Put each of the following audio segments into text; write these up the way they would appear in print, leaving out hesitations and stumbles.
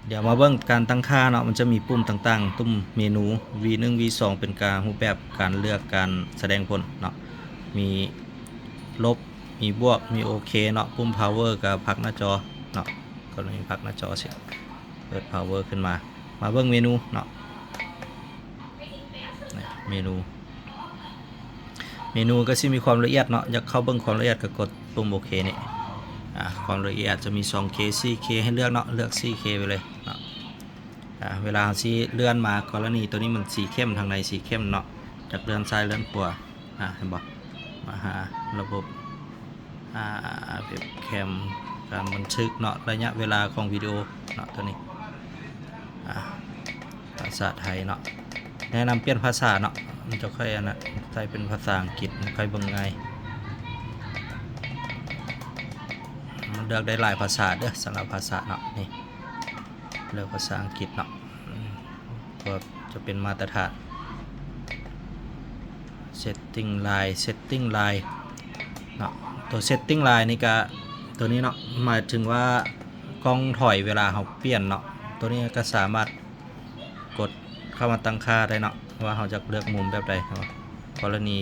เดี๋ยวมาเบิ่งการตั้งค่าเนาะมันจะมีปุ่มต่างๆตุ่มเมนู V1 V2 เป็นการรูปแบบการเลือกการแสดงผลเนาะมีลบมีบวกมีโอเคเนาะปุ่ม power กับพักหน้าจอเนาะก็เลยพักหน้าจอสิเปิด power ขึ้นมาเบิ่งเมนูเนาะเมนูก็สิมีความละเอียดเนาะอยากเข้าเบิ่งความละเอียดก็กดปุ่มโอเคนี่ความละเอียดจะมี 2K 4K ให้เลือกเนาะเลือก 4K ไปเลยเนาะเวลาที่เลื่อนมากรณีตัวนี้มันสีเข้มทางในสีเข้มเนาะจากเลื่อนซ้ายเลื่อนขวาเห็นบ่มาหาระบบเว็บแคมการบันทึกเนาะระยะเวลาของวิดีโอเนาะตัวนี้ภาษาไทยเนาะแนะนำเปลี่ยนภาษาเนาะมันจะค่อยใส่เป็นภาษาอังกฤษค่อยเบิ่งง่ายมันเลือกได้หลายภาษาเด้อสำหรับภาษาเนาะนี่เลือกภาษาอังกฤษเนาะก็จะเป็นมาตรฐาน setting line เนาะตัว setting line นี่ก็ตัวนี้เนาะหมายถึงว่ากล้องถอยเวลาเราเปลี่ยนเนาะตัวนี้ก็สามารถกดเข้ามาตั้งค่าได้เนาะว่าเราจะเลือกมุมแบบใดกรณี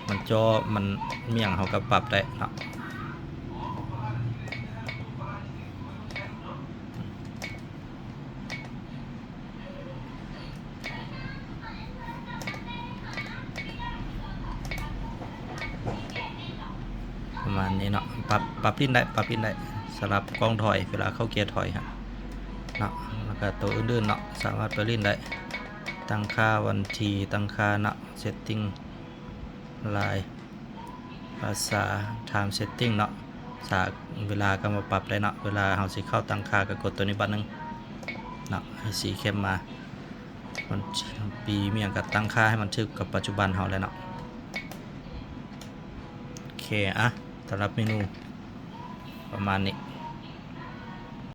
มันจอมันเมี่ยงเราก็ปรับได้เนาะประมาณนี้เนาะปรับลิ้นได้สำหรับกล้องถอยเวลาเข้าเกียร์ถอยครับเนาะแล้วก็ตัวอื่นๆเนาะสามารถไปลิ้นได้ตั้งค่าวันทีตั้งค่าเนาะ setting line ภาษา time setting เนาะเวลาก็มาปรับได้เนาะเวลาเราสิเข้าตั้งค่าก็กดตัวนี้บัตรนึงเนาะให้สีเข้มมามันปีเมียงกับตั้งค่าให้มันทึกกับปัจจุบันเราเลยเนาะโอเคสำหรับเมนูประมาณนี้